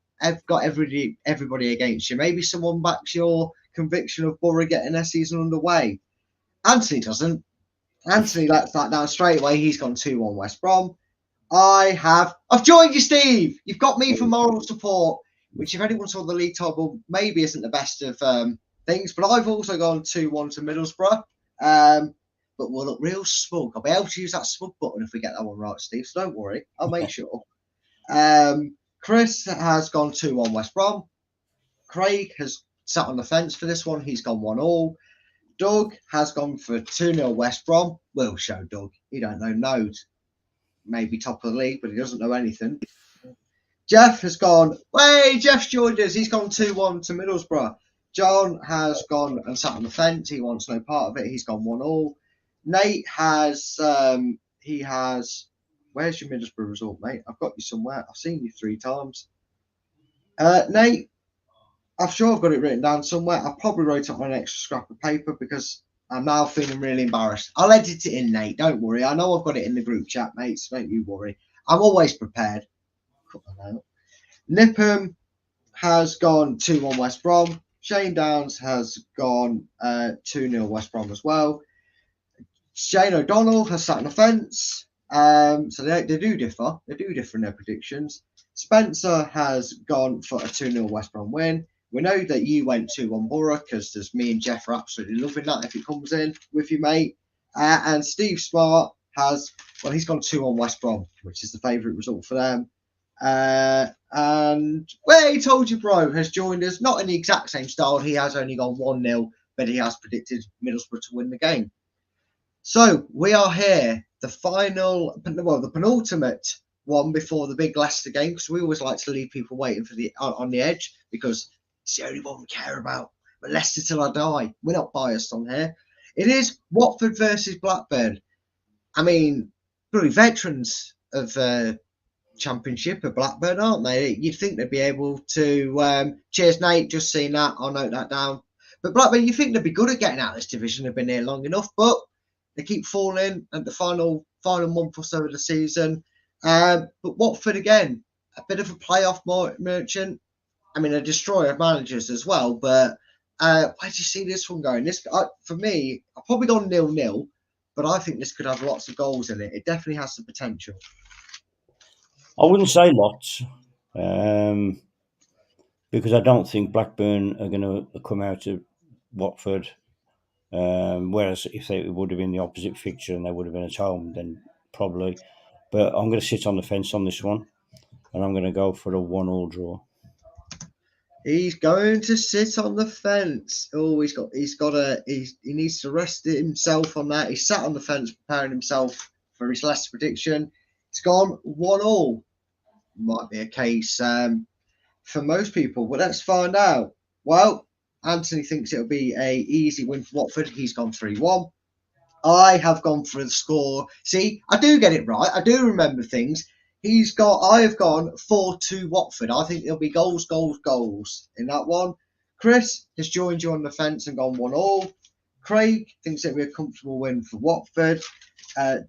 got everybody against you. Maybe someone backs your conviction of Borough getting their season underway. Anthony doesn't. Anthony lets that down straight away. He's gone 2-1 West Brom. I've joined you, Steve. You've got me for moral support, which if anyone saw the league table, maybe isn't the best of things. But I've also gone 2-1 to Middlesbrough. But we'll look real smug. I'll be able to use that smug button if we get that one right, Steve. So don't worry. I'll make sure. Chris has gone 2-1 West Brom. Craig has sat on the fence for this one. He's gone 1-1. Doug has gone for 2-0 West Brom. We'll show Doug. He don't know nodes. Maybe top of the league, but he doesn't know anything. Jeff has gone, hey, Jeff's joined us. He's gone 2-1 to Middlesbrough. John has gone and sat on the fence. He wants no part of it. He's gone 1-1. Nate has, where's your Middlesbrough result, mate? I've got you somewhere. I've seen you 3 times. Nate, I'm sure I've got it written down somewhere. I probably wrote it on an extra scrap of paper because I'm now feeling really embarrassed. I'll edit it in, Nate. Don't worry. I know I've got it in the group chat, mate, so don't you worry. I'm always prepared. Cut that out. Nipham has gone 2-1 West Brom. Shane Downs has gone 2-0 West Brom as well. Shane O'Donnell has sat on the fence. So they do differ. They do differ in their predictions. Spencer has gone for a 2-0 West Brom win. We know that you went 2-1 Borough because there's me and Jeff are absolutely loving that if it comes in with you, mate. And Steve Smart he's gone 2-1 West Brom, which is the favourite result for them. And He Told You Bro has joined us, not in the exact same style. He has only gone 1-0, but he has predicted Middlesbrough to win the game. So we are here, the penultimate one before the big Leicester game, because we always like to leave people waiting for on the edge because it's the only one we care about. But Leicester till I die. We're not biased on here. It is Watford versus Blackburn. I mean, really veterans of Championship of Blackburn, aren't they? You'd think they'd be able to. Cheers, Nate. Just seen that. I'll note that down. But Blackburn, you think they'd be good at getting out of this division? They've been here long enough, but they keep falling at the final month or so of the season. But Watford again, a bit of a playoff merchant. I mean, a destroyer of managers as well. But where do you see this one going? This, for me, I've probably gone 0-0, but I think this could have lots of goals in it. It definitely has the potential. I wouldn't say lots, because I don't think Blackburn are going to come out of Watford. Whereas if they would have been the opposite fixture and they would have been at home, then probably. But I'm going to sit on the fence on this one, and I'm going to go for a 1-1 draw. He's going to sit on the fence. Oh, he needs to rest himself on that. He sat on the fence preparing himself for his Leicester prediction. It's gone 1-1. Might be a case for most people, but let's find out. Well, Anthony thinks it'll be a easy win for Watford. He's gone 3-1. I have gone for the score. See, I do get it right. I do remember things. I have gone 4-2 Watford. I think there'll be goals in that one. Chris has joined you on the fence and gone 1-1. Craig thinks it'll be a comfortable win for Watford.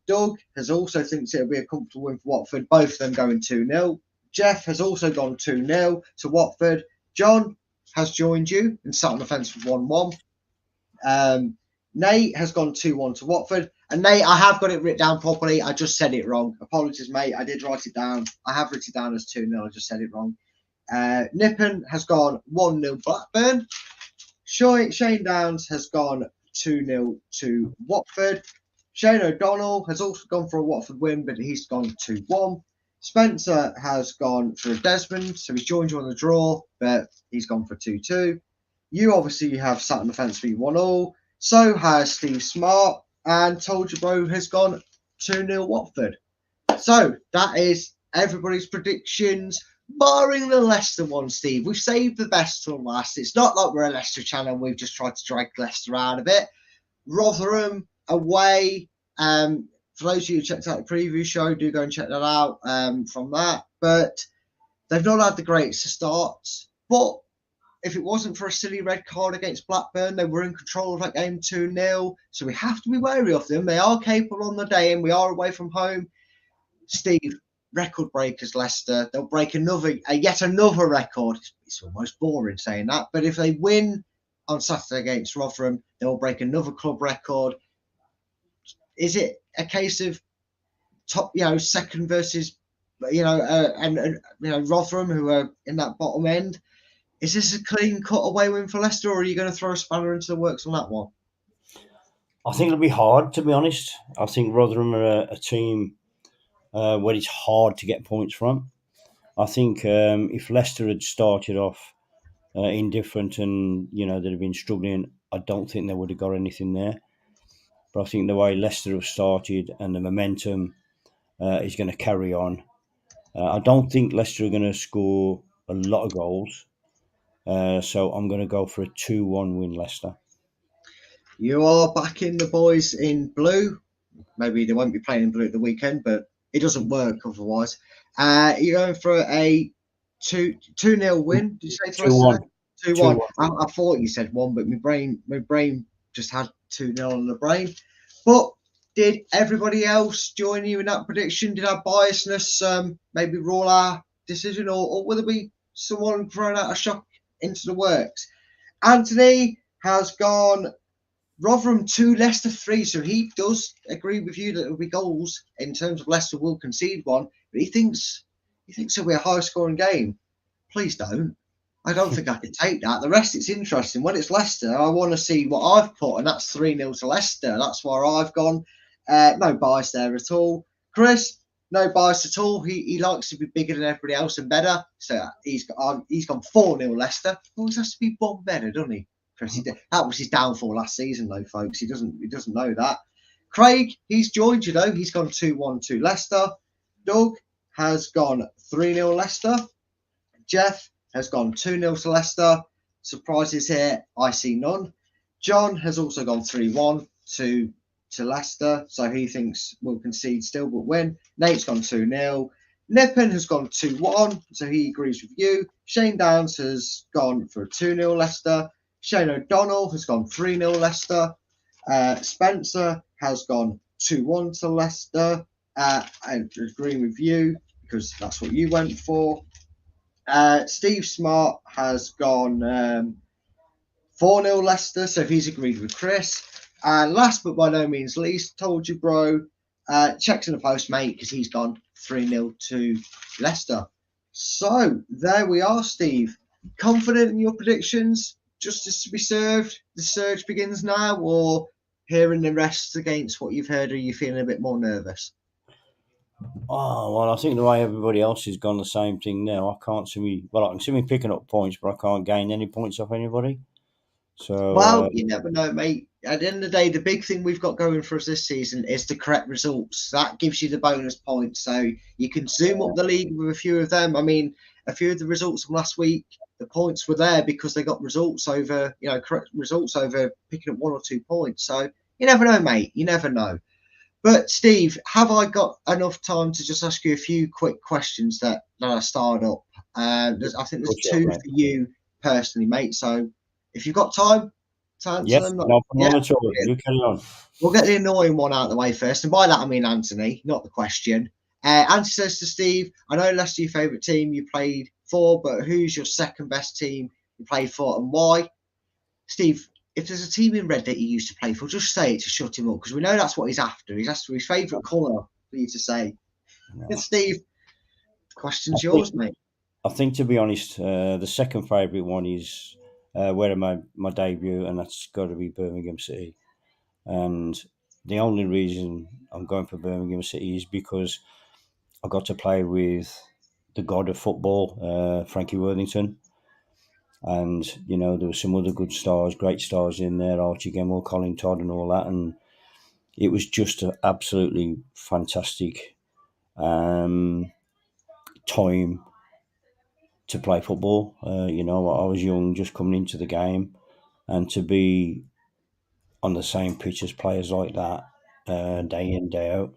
Doug has also thinks it'll be a comfortable win for Watford. Both of them going 2-0. Jeff has also gone 2-0 to Watford. John has joined you and sat on the fence for 1-1. Nate has gone 2-1 to Watford. And Nate, I have got it written down properly. I just said it wrong. Apologies, mate. I did write it down. I have written it down as 2-0. I just said it wrong. Nippon has gone 1-0 Blackburn. Shane Downs has gone 2-0 to Watford. Shane O'Donnell has also gone for a Watford win, but he's gone 2-1. Spencer has gone for a Desmond, so he's joined you on the draw, but he's gone for 2-2. You obviously have sat on the fence for 1-0. So has Steve Smart, and Told You Bro has gone 2-0 Watford. So that is everybody's predictions, barring the Leicester one, Steve. We've saved the best till last. It's not like we're a Leicester channel. We've just tried to drag Leicester out of it. Rotherham away. For those of you who checked out the preview show, do go and check that out from that. But they've not had the greatest of starts. But if it wasn't for a silly red card against Blackburn, they were in control of that game 2-0. So we have to be wary of them. They are capable on the day, and we are away from home. Steve, record breakers, Leicester. They'll break yet another record. It's almost boring saying that. But if they win on Saturday against Rotherham, they'll break another club record. Is it a case of top, second versus, Rotherham, who are in that bottom end? Is this a clean cut away win for Leicester, or are you going to throw a spanner into the works on that one? I think it'll be hard, to be honest. I think Rotherham are a team where it's hard to get points from. I think if Leicester had started off indifferent and, they'd have been struggling, I don't think they would have got anything there. But I think the way Leicester have started and the momentum is going to carry on. I don't think Leicester are going to score a lot of goals. So I'm going to go for a 2-1 win, Leicester. You are backing the boys in blue. Maybe they won't be playing in blue at the weekend, but it doesn't work otherwise. You're going for a 2-0 win. Did you say 2-1? 2-1. I thought you said 1, but my brain just had 2-0 on the brain. But did everybody else join you in that prediction? Did our biasness maybe rule our decision, or will there be someone throwing out a shock into the works? Anthony has gone Rotherham 2, Leicester 3, so he does agree with you that there will be goals in terms of Leicester will concede one, but he thinks it'll be a high scoring game. Please don't. I don't think I can take that. The rest, it's interesting. When it's Leicester, I want to see what I've put, and that's 3-0 to Leicester. That's where I've gone. No bias there at all. Chris, no bias at all. He likes to be bigger than everybody else and better. So he's gone 4-0 Leicester. Always has to be one better, doesn't he, Chris? That was his downfall last season, though, folks. He doesn't know that. Craig, he's joined you, though. He's gone 2-1 to Leicester. Doug has gone 3-0 Leicester. Jeff has gone 2-0 to Leicester. Surprises here, I see none. John has also gone 3-1. to Leicester, so he thinks we'll concede still but win. Nate's gone 2-0. Nippon has gone 2-1, so he agrees with you. Shane Downs has gone for a 2-0 Leicester. Shane O'Donnell has gone 3-0 Leicester. Spencer has gone 2-1 to Leicester. I agree with you because that's what you went for. Steve Smart has gone 4-0 Leicester, so he's agreed with Chris. And last but by no means least, told you, bro, checks in the post, mate, because he's gone 3-0 to Leicester. So there we are, Steve. Confident in your predictions? Justice to be served? The surge begins now, or hearing the rest against what you've heard, are you feeling a bit more nervous? Oh, well, I think the way everybody else has gone the same thing now, I can't see me. Well, I can see me picking up points, but I can't gain any points off anybody. So, well, you never know, mate. At the end of the day, the big thing we've got going for us this season is the correct results. That gives you the bonus points. So you can zoom up the league with a few of them. I mean, a few of the results from last week, the points were there because they got results over, correct results over picking up 1 or 2 points. So you never know, mate. You never know. But Steve, have I got enough time to just ask you a few quick questions that I started up? I think there's 2 for you personally, mate. So if you've got time to answer yes, them, no problem at all. You carry on. We'll get the annoying one out of the way first. And by that, I mean Anthony, not the question. Anthony says to Steve, I know Leicester your favourite team you played for, but who's your second best team you played for and why? Steve, if there's a team in red that he used to play for, just say it to shut him up, because we know that's what he's after. He's after his favourite colour for you to say. No. Steve, the question's yours, mate. I think, to be honest, the second favourite one is where my debut, and that's got to be Birmingham City. And the only reason I'm going for Birmingham City is because I got to play with the god of football, Frankie Worthington. And, there were some other good stars, great stars in there, Archie Gemmell, Colin Todd and all that. And it was just an absolutely fantastic time to play football. I was young, just coming into the game. And to be on the same pitch as players like that, day in, day out,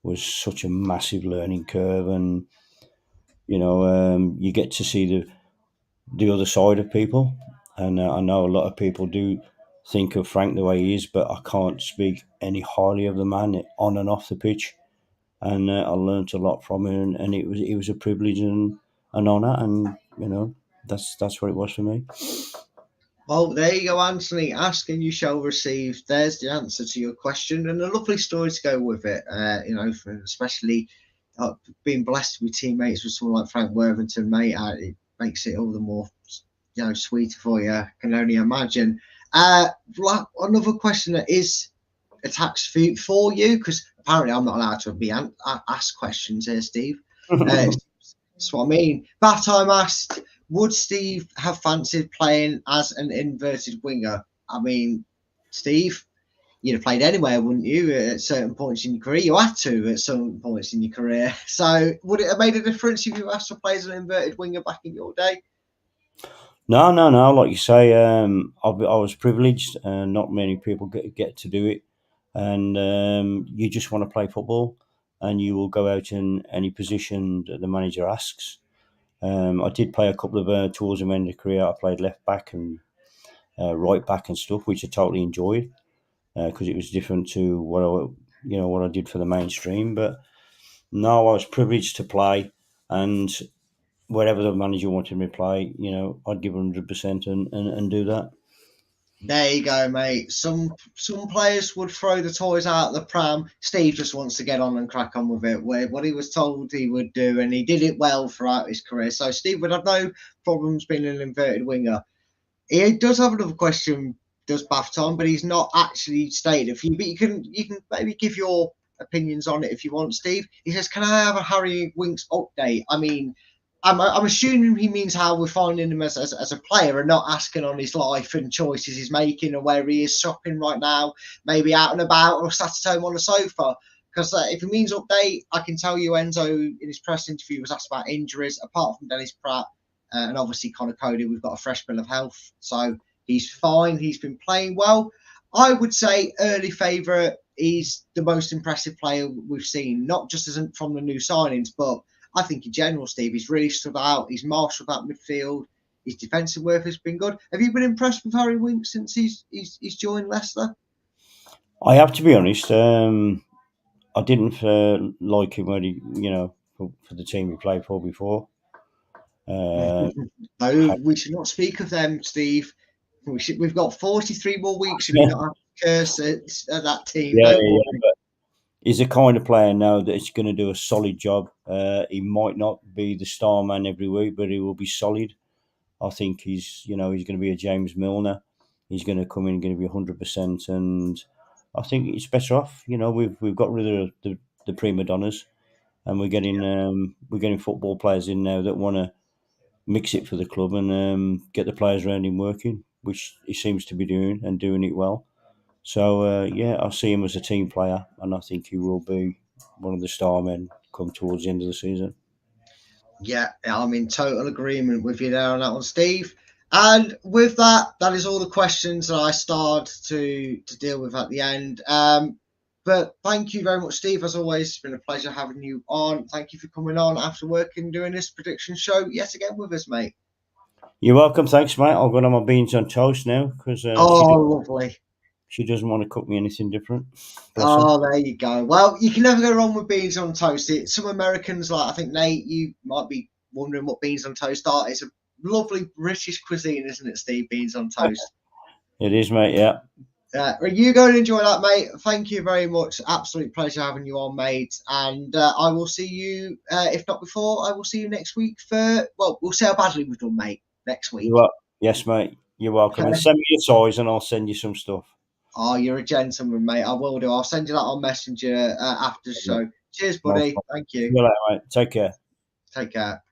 was such a massive learning curve. And, you get to see the other side of people. And I know a lot of people do think of Frank the way he is, but I can't speak any highly of the man on and off the pitch. And I learnt a lot from him, and it was a privilege and an honour, and that's what it was for me. Well, there you go, Anthony. Ask and you shall receive. There's the answer to your question, and a lovely story to go with it. Especially being blessed with teammates with someone like Frank Worthington, mate. It makes it all the more, sweeter for you. I can only imagine. Another question that is a tax for you, because apparently I'm not allowed to be asked questions here, Steve. That's what I mean. That time asked, would Steve have fancied playing as an inverted winger? I mean, Steve, you'd have played anywhere, wouldn't you, at certain points in your career? You had to at certain points in your career. So would it have made a difference if you were asked to play as an inverted winger back in your day? No. Like you say, I was privileged, and not many people get to do it. And you just want to play football, and you will go out in any position that the manager asks. I did play a couple of tours in my end of career. I played left back and right back and stuff, which I totally enjoyed because it was different to what I did for the mainstream. But no, I was privileged to play, and wherever the manager wanted me to play, I'd give 100% and do that. There you go, mate. Some players would throw the toys out the pram. Steve just wants to get on and crack on with it. What he was told he would do, and he did it well throughout his career. So Steve would have no problems being an inverted winger. He does have another question, does Bath Tom, but he's not actually stated it for you. But you can maybe give your opinions on it if you want, Steve. He says, can I have a Harry Winks update? I mean, I'm assuming he means how we're finding him as a player and not asking on his life and choices he's making and where he is shopping right now, maybe out and about or sat at home on the sofa. Because if he means update, I can tell you Enzo in his press interview was asked about injuries, apart from Dennis Pratt and obviously Connor Cody, we've got a fresh bill of health. So he's fine. He's been playing well. I would say early favourite. He's the most impressive player we've seen, not just from the new signings, but I think in general, Steve, he's really stood out. He's marshalled that midfield. His defensive work has been good. Have you been impressed with Harry Winks since he's joined Leicester? I have to be honest. I didn't like him when he, for the team he played for before. No, we should not speak of them, Steve. We've got 43 more weeks if you not have to curse at that team. Yeah, but he's the kind of player now that is going to do a solid job. He might not be the star man every week, but he will be solid. I think he's going to be a James Milner. He's going to come in, going to be 100%, and I think it's better off. We've got rid of the prima donnas, and we're getting football players in now that want to mix it for the club and get the players around him working, which he seems to be doing and doing it well. So, I see him as a team player, and I think he will be one of the star men come towards the end of the season. Yeah, I'm in total agreement with you there on that one, Steve. And with that is all the questions that I started to deal with at the end. But thank you very much, Steve. As always, it's been a pleasure having you on. Thank you for coming on after work and doing this prediction show yet again with us, mate. You're welcome. Thanks, mate. I'll go to my beans on toast now because lovely. She doesn't want to cook me anything different. There you go. Well, you can never go wrong with beans on toast. Some Americans, like I think Nate, you might be wondering what beans on toast are. It's a lovely British cuisine, isn't it, Steve? Beans on toast. It is, mate. Yeah. You go and enjoy that, mate. Thank you very much. Absolute pleasure having you on, mate. And I will see you, if not before, I will see you next week we'll see how badly we've done, mate, next week. Yes, mate. You're welcome. And send me your size and I'll send you some stuff. Oh, you're a gentleman, mate. I will do. I'll send you that on Messenger after the show. Cheers, buddy. Thank you. See you later, mate. Take care. Take care.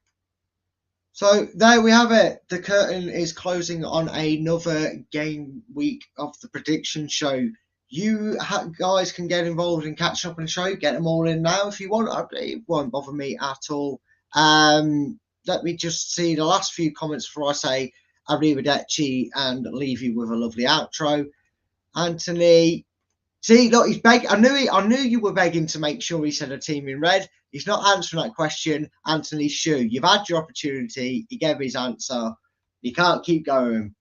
So there we have it. The curtain is closing on another game week of the prediction show. You guys can get involved and catch up on the show. Get them all in now if you want. It won't bother me at all. Let me just see the last few comments before I say arrivederci and leave you with a lovely outro. Anthony, see, look, he's begging. I knew you were begging to make sure he said a team in red. He's not answering that question. Anthony Shue, you've had your opportunity. He gave his answer. You can't keep going.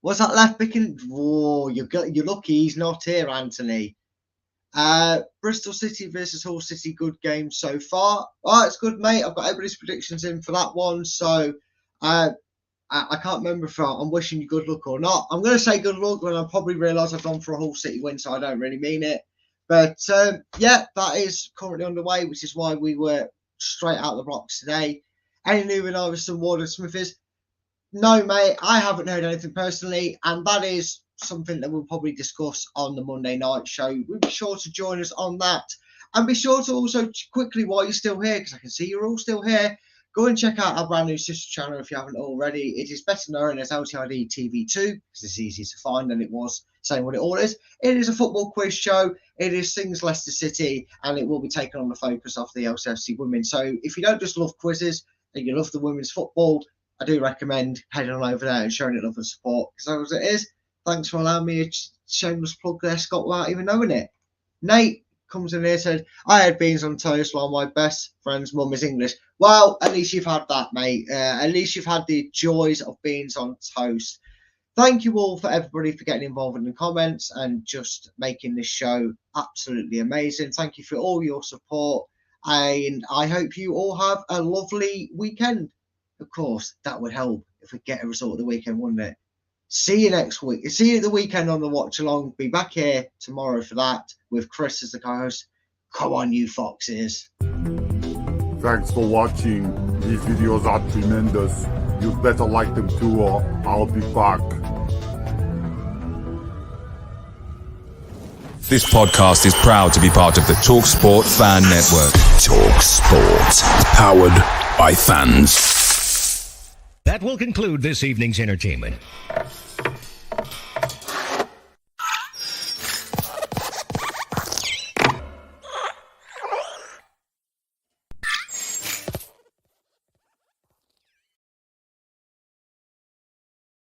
Was that left picking? Whoa, you're lucky he's not here, Anthony. Bristol City versus Hull City, good game so far. Oh, it's good, mate. I've got everybody's predictions in for that one. So I can't remember if I'm wishing you good luck or not. I'm going to say good luck when I probably realise I've gone for a Hull City win, so I don't really mean it. But, that is currently underway, which is why we were straight out the blocks today. Any new with Iverson, Ward and Smithers? No, mate, I haven't heard anything personally, and that is something that we'll probably discuss on the Monday night show. We'll be sure to join us on that. And be sure to also quickly, while you're still here, because I can see you're all still here, go and check out our brand new sister channel if you haven't already. It is better known as LTID TV2 because it's easier to find than it was saying what it all is. It is a football quiz show. It is Sings Leicester City, and it will be taking on the focus of the LCFC women. So if you don't just love quizzes and you love the women's football, I do recommend heading on over there and showing it love and support. Because as it is, thanks for allowing me a shameless plug there, Scott, without even knowing it. Nate comes in here and said, I had beans on toast while my best friend's mum is English. Well, at least you've had that, mate. At least you've had the joys of beans on toast. Thank you all for everybody for getting involved in the comments and just making this show absolutely amazing. Thank you for all your support. And I hope you all have a lovely weekend. Of course, that would help if we get a result of the weekend, wouldn't it? See you next week. See you at the weekend on the watch along. Be back here tomorrow for that with Chris as the co-host. Come on, you foxes. Thanks for watching. These videos are tremendous. You'd better like them too, or I'll be back. This podcast is proud to be part of the TalkSport Fan Network. TalkSport. Powered by fans. That will conclude this evening's entertainment.